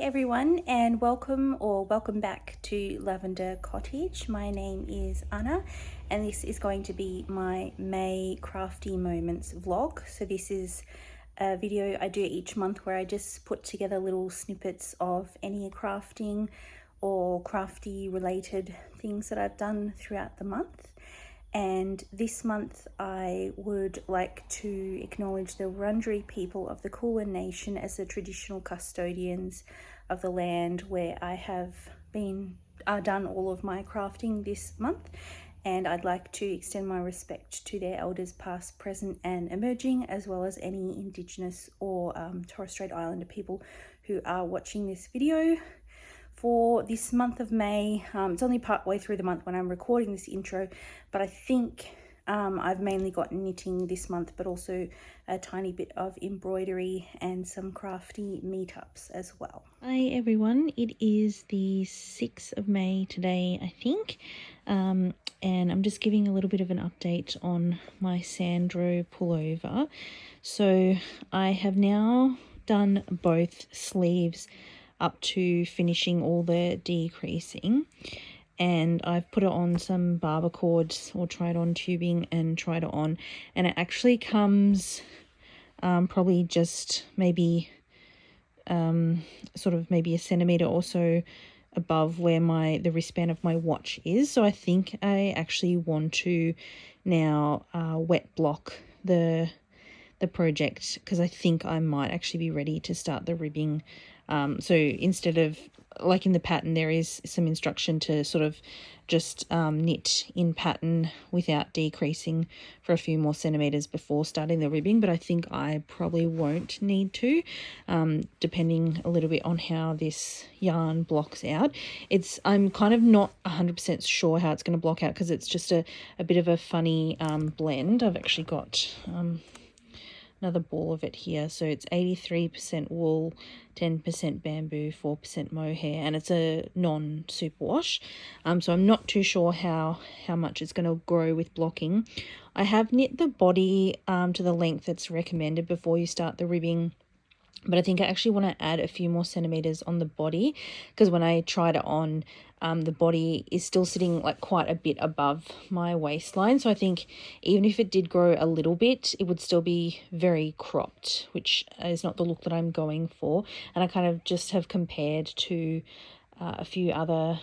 everyone, and welcome back to Lavender Cottage. My name is Anna, and this is going to be my May Crafty Moments vlog. So this is a video I do each month where I just put together little snippets of any crafting or crafty related things that I've done throughout the month. And this month I would like to acknowledge the Wurundjeri people of the Kulin nation as the traditional custodians of the land where I have done all of my crafting this month. And I'd like to extend my respect to their elders past, present and emerging, as well as any Indigenous or Torres Strait Islander people who are watching this video. For this month of May, it's only part way through the month when I'm recording this intro, but I think I've mainly got knitting this month, but also a tiny bit of embroidery and some crafty meetups as well. Hi everyone, it is the 6th of May today, I think, and I'm just giving a little bit of an update on my Sandro Pullover. So I have now done both sleeves up to finishing all the decreasing, and I've put it on some barber cords or tried on tubing and tried it on, and it actually comes probably just maybe sort of maybe a centimetre or so above where the wristband of my watch is. So I think I actually want to now wet block the project, because I think I might actually be ready to start the ribbing. So instead of, like in the pattern, there is some instruction to sort of just knit in pattern without decreasing for a few more centimeters before starting the ribbing, but I think I probably won't need to, depending a little bit on how this yarn blocks out. I'm kind of not 100% sure how it's going to block out, because it's just a bit of a funny blend. I've actually got another ball of it here. So it's 83% wool, 10% bamboo, 4% mohair, and it's a non-superwash. So I'm not too sure how much it's going to grow with blocking. I have knit the body to the length that's recommended before you start the ribbing, but I think I actually want to add a few more centimeters on the body, because when I tried it on, the body is still sitting like quite a bit above my waistline. So I think even if it did grow a little bit, it would still be very cropped, which is not the look that I'm going for. And I kind of just have compared to a few other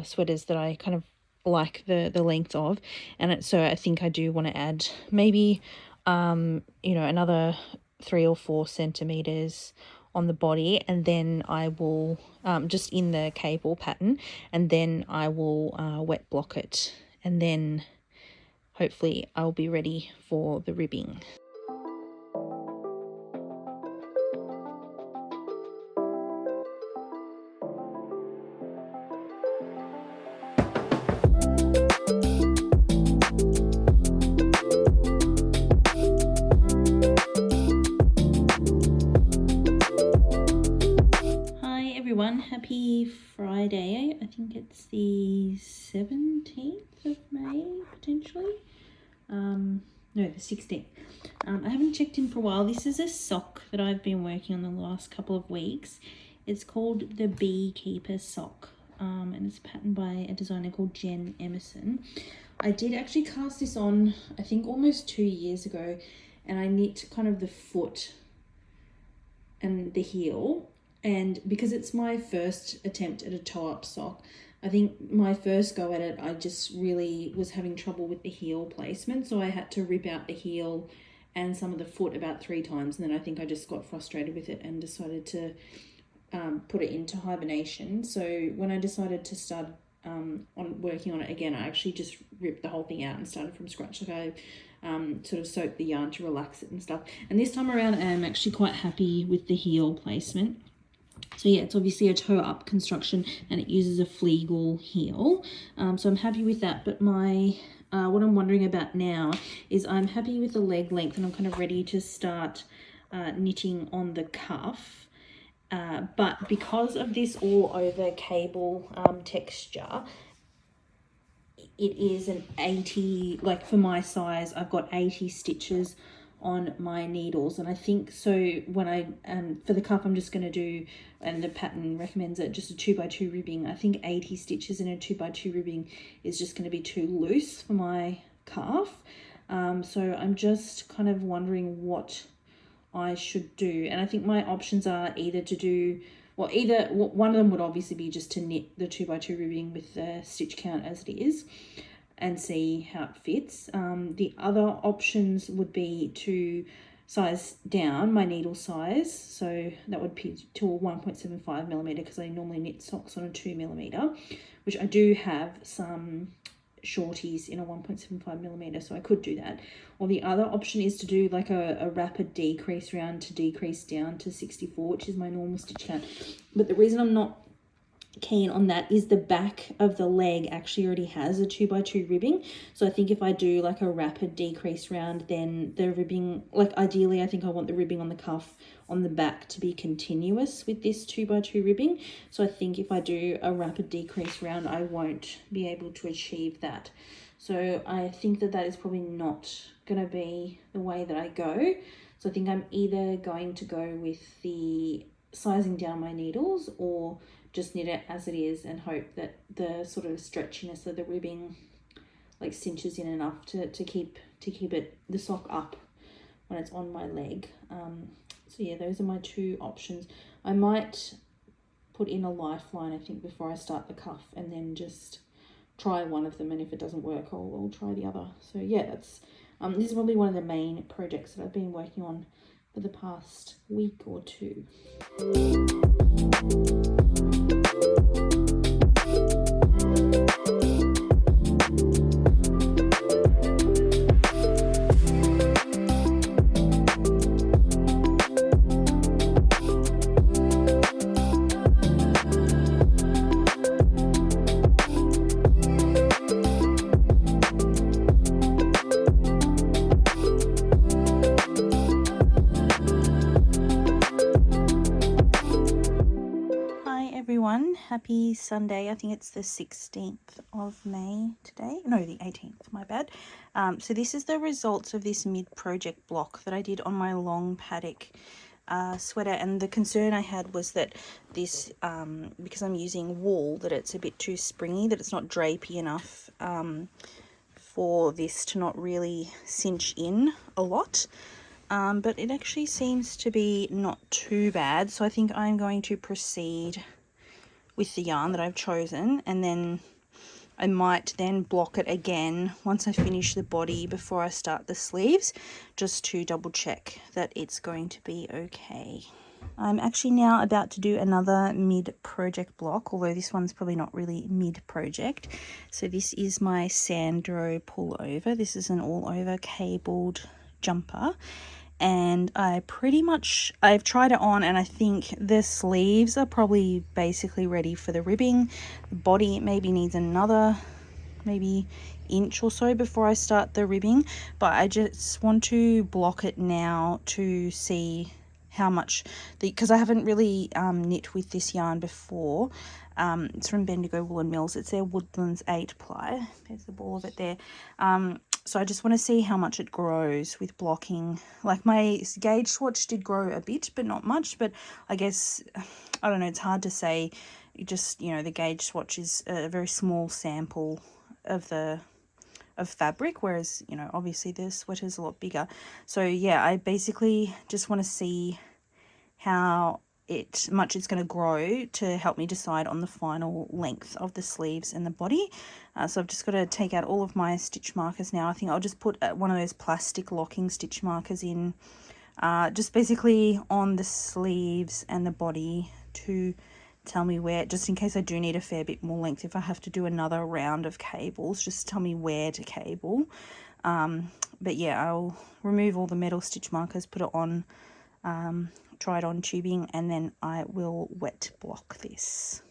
sweaters that I kind of like the length of, and so I think I do want to add maybe another 3 or 4 centimeters on the body, and then I will just in the cable pattern, and then I will wet block it, and then hopefully I'll be ready for the ribbing. Happy Friday. I think it's the 17th of May potentially. No, the 16th. I haven't checked in for a while. This is a sock that I've been working on the last couple of weeks. It's called the Beekeeper sock, and it's patterned by a designer called Jen Emerson. I did actually cast this on, I think, almost 2 years ago, and I knit kind of the foot and the heel. And because it's my first attempt at a toe-up sock, I think my first go at it, I just really was having trouble with the heel placement. So I had to rip out the heel and some of the foot about 3 times. And then I think I just got frustrated with it and decided to put it into hibernation. So when I decided to start on working on it again, I actually just ripped the whole thing out and started from scratch. Like I sort of soaked the yarn to relax it and stuff. And this time around, I'm actually quite happy with the heel placement. So yeah, it's obviously a toe up construction, and it uses a Fleagle heel. So I'm happy with that. But what I'm wondering about now is I'm happy with the leg length, and I'm kind of ready to start knitting on the cuff. But because of this all over cable texture, it is an 80, like for my size, I've got 80 stitches on my needles. And I think so when I for the cuff I'm just going to do, and the pattern recommends it, just a 2x2 ribbing. I think 80 stitches in a 2x2 ribbing is just going to be too loose for my calf. So I'm just kind of wondering what I should do, and I think my options are either to do, well, either one of them would obviously be just to knit the 2x2 ribbing with the stitch count as it is and see how it fits. The other options would be to size down my needle size, so that would be to a 1.75 millimeter, because I normally knit socks on a 2 millimeter, which I do have some shorties in a 1.75 millimeter, so I could do that. Or the other option is to do like a rapid decrease round to decrease down to 64, which is my normal stitch count. But the reason I'm not keen on that is the back of the leg actually already has a 2x2 ribbing. So I think if I do like a rapid decrease round, then the ribbing, like ideally I think I want the ribbing on the cuff on the back to be continuous with this 2x2 ribbing. So I think if I do a rapid decrease round, I won't be able to achieve that. So I think that is probably not going to be the way that I go. So I think I'm either going to go with the sizing down my needles, or just knit it as it is and hope that the sort of stretchiness of the ribbing like cinches in enough to keep it, the sock, up when it's on my leg. So yeah, those are my two options. I might put in a lifeline, I think, before I start the cuff, and then just try one of them, and if it doesn't work, I'll try the other. So yeah, that's this is probably one of the main projects that I've been working on for the past week or two. Happy Sunday. I think it's the 16th of May today. No, the 18th, my bad. So this is the results of this mid-project block that I did on my long paddock sweater, and the concern I had was that this, because I'm using wool, that it's a bit too springy, that it's not drapey enough for this to not really cinch in a lot. But it actually seems to be not too bad, so I think I'm going to proceed with the yarn that I've chosen, and then I might then block it again once I finish the body before I start the sleeves, just to double check that it's going to be okay. I'm actually now about to do another mid-project block, although this one's probably not really mid-project. So this is my Sandro Pullover. This is an all-over cabled jumper, and I've tried it on, and I think the sleeves are probably basically ready for the ribbing. The body maybe needs another maybe inch or so before I start the ribbing, but I just want to block it now to see how much, because I haven't really knit with this yarn before. It's from Bendigo Woolen Mills. It's their Woodlands 8 ply. There's the ball of it there. So I just want to see how much it grows with blocking. Like my gauge swatch did grow a bit, but not much. But I guess, I don't know, it's hard to say. Just, you know, the gauge swatch is a very small sample of fabric, whereas, you know, obviously the sweater's a lot bigger. So yeah, I basically just want to see how much it's going to grow to help me decide on the final length of the sleeves and the body. So I've just got to take out all of my stitch markers now. I think I'll just put one of those plastic locking stitch markers in, just basically on the sleeves and the body to tell me where, just in case I do need a fair bit more length, if I have to do another round of cables, just tell me where to cable. But yeah, I'll remove all the metal stitch markers, put it on, try it on tubing, and then I will wet block this.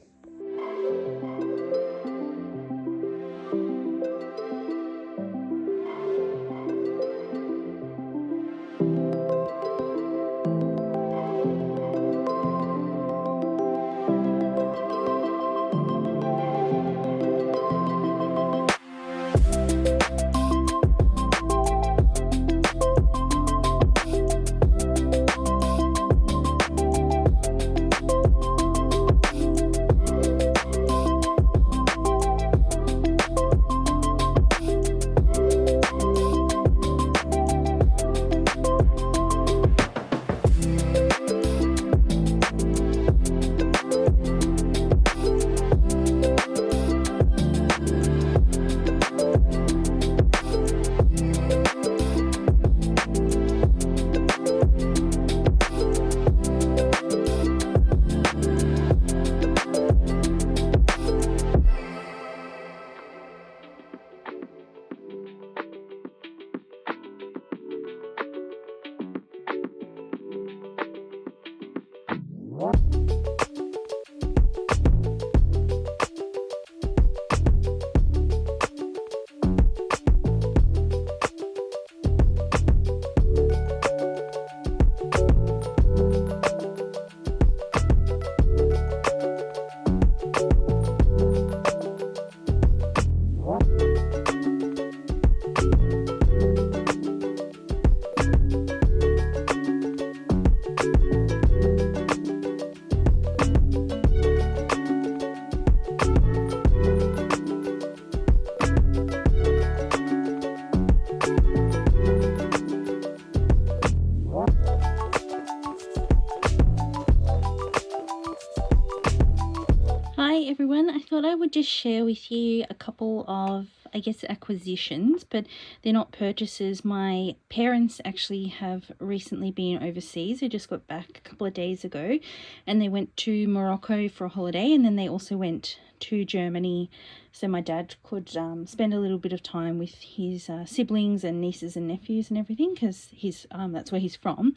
everyone. I thought I would just share with you a couple of, I guess, acquisitions, but they're not purchases. My parents actually have recently been overseas. They just got back a couple of days ago, and they went to Morocco for a holiday, and then they also went to Germany so my dad could spend a little bit of time with his siblings and nieces and nephews and everything, because that's where he's from.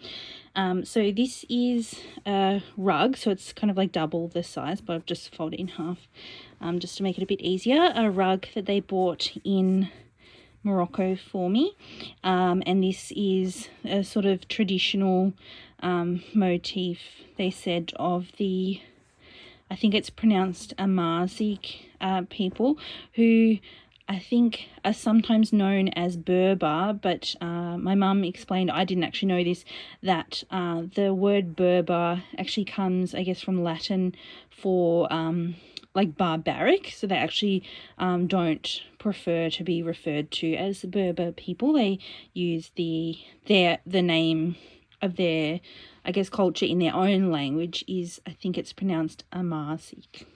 So this is a rug, so it's kind of like double the size, but I've just folded it in half just to make it a bit easier. A rug that they bought in Morocco for me, and this is a sort of traditional motif, they said, of the, I think it's pronounced Amazigh people, who I think are sometimes known as Berber, but my mum explained, I didn't actually know this, that the word Berber actually comes, I guess, from Latin for like barbaric. So they actually don't prefer to be referred to as Berber people. They use the name of their, I guess, culture in their own language is, I think it's pronounced Amazigh.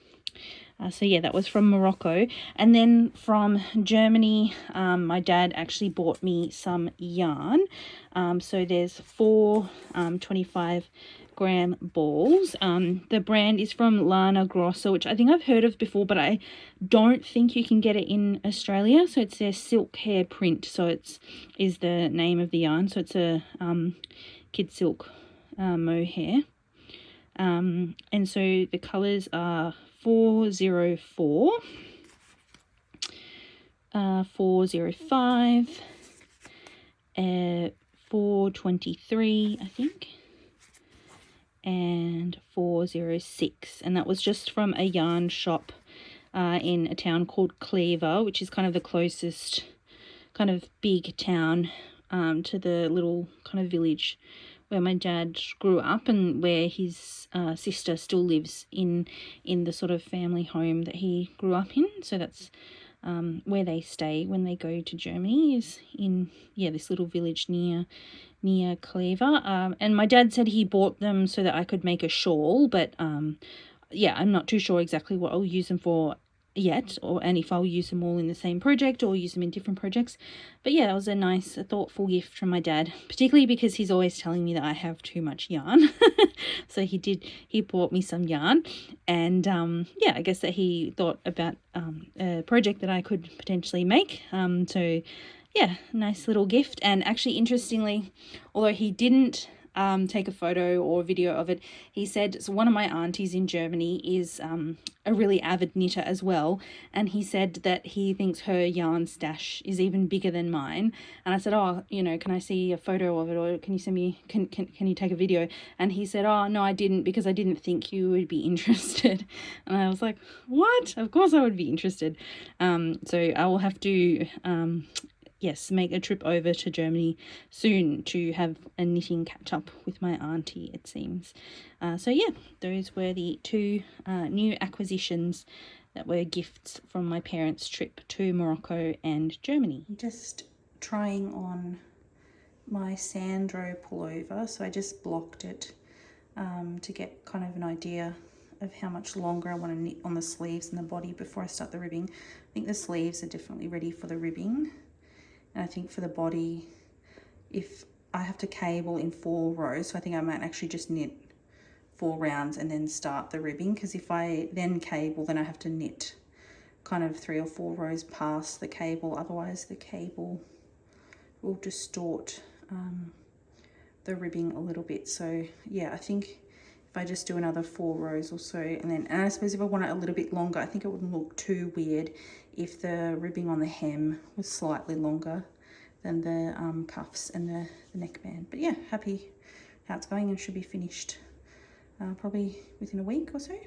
So yeah, that was from Morocco. And then from Germany, my dad actually bought me some yarn. So there's 4 25-gram balls. The brand is from Lana Grossa, which I think I've heard of before, but I don't think you can get it in Australia. So it's their silk hair print. So is the name of the yarn. So it's a kid silk mohair. And so the colours are 404, 405, 423, I think, and 406. And that was just from a yarn shop in a town called Cleaver, which is kind of the closest kind of big town to the little kind of village where my dad grew up, and where his sister still lives in the sort of family home that he grew up in. So that's where they stay when they go to Germany, is in this little village near Cleaver. And my dad said he bought them so that I could make a shawl, but I'm not too sure exactly what I'll use them for yet, and if I'll use them all in the same project or use them in different projects. But yeah, that was a thoughtful gift from my dad, particularly because he's always telling me that I have too much yarn. So he bought me some yarn, and I guess that he thought about a project that I could potentially make. So yeah, nice little gift. And actually, interestingly, although he didn't take a photo or video of it, he said, so one of my aunties in Germany is a really avid knitter as well, and he said that he thinks her yarn stash is even bigger than mine. And I said, can I see a photo of it, or can you send me, can you take a video? And he said, no, I didn't, because I didn't think you would be interested. And I was like, what? Of course I would be interested. So I will have to make a trip over to Germany soon to have a knitting catch up with my auntie, it seems. Those were the 2 new acquisitions that were gifts from my parents' trip to Morocco and Germany. I'm just trying on my Sandro Pullover, so I just blocked it to get kind of an idea of how much longer I want to knit on the sleeves and the body before I start the ribbing. I think the sleeves are definitely ready for the ribbing. And I think for the body, if I have to cable in 4 rows, so I think I might actually just knit 4 rounds and then start the ribbing, because if I then cable, then I have to knit kind of 3 or 4 rows past the cable. Otherwise the cable will distort the ribbing a little bit. So yeah, I think if I just do another 4 rows or so, and I suppose if I want it a little bit longer, I think it wouldn't look too weird if the ribbing on the hem was slightly longer than the cuffs and the neckband. But yeah, happy how it's going, and should be finished probably within a week or so.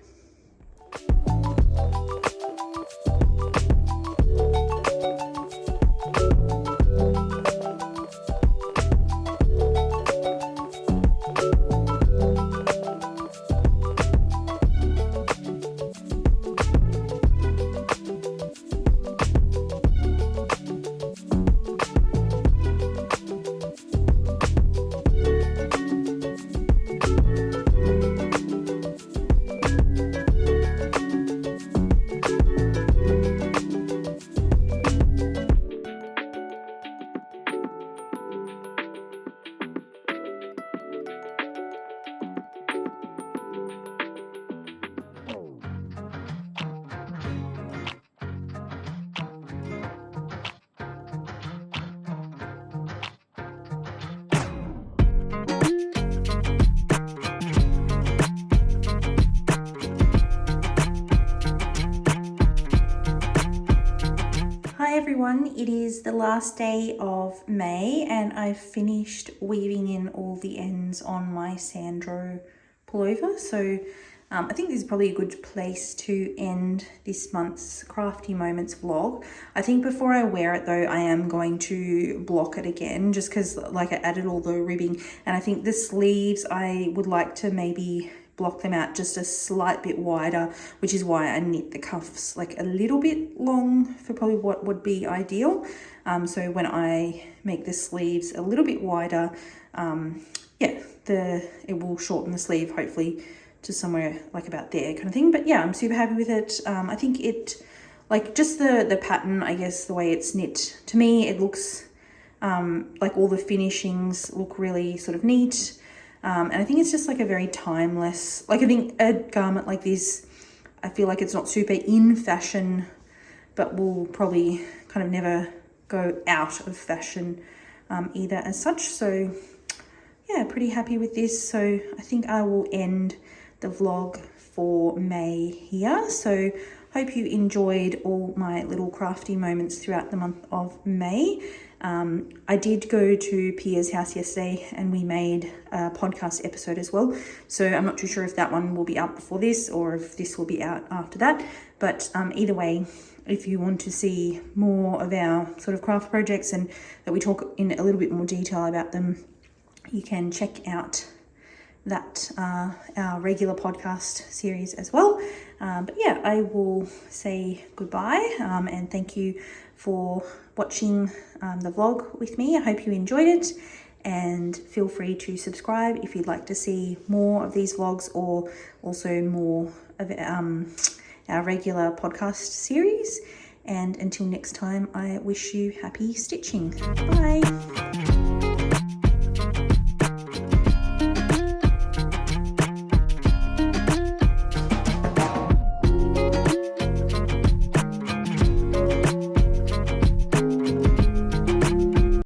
everyone, it is the last day of May and I've finished weaving in all the ends on my Sandro Pullover. So I think this is probably a good place to end this month's Crafty Moments vlog. I think before I wear it though, I am going to block it again just because like I added all the ribbing, and I think the sleeves I would like to maybe block them out just a slight bit wider, which is why I knit the cuffs like a little bit long for probably what would be ideal. So when I make the sleeves a little bit wider, yeah, it will shorten the sleeve hopefully to somewhere like about there kind of thing. But yeah, I'm super happy with it. I think it, like just the pattern, I guess the way it's knit, to me it looks like all the finishings look really sort of neat. And I think it's just like a very timeless, like I think a garment like this, I feel like it's not super in fashion, but will probably kind of never go out of fashion either as such. So yeah, pretty happy with this. So I think I will end the vlog for May here. So hope you enjoyed all my little crafty moments throughout the month of May. I did go to Pia's house yesterday and we made a podcast episode as well. So I'm not too sure if that one will be out before this or if this will be out after that. But either way, if you want to see more of our sort of craft projects and that we talk in a little bit more detail about them, you can check out that our regular podcast series as well. But yeah, I will say goodbye and thank you for watching the vlog with me. I hope you enjoyed it, and feel free to subscribe if you'd like to see more of these vlogs or also more of our regular podcast series. And until next time, I wish you happy stitching. Bye.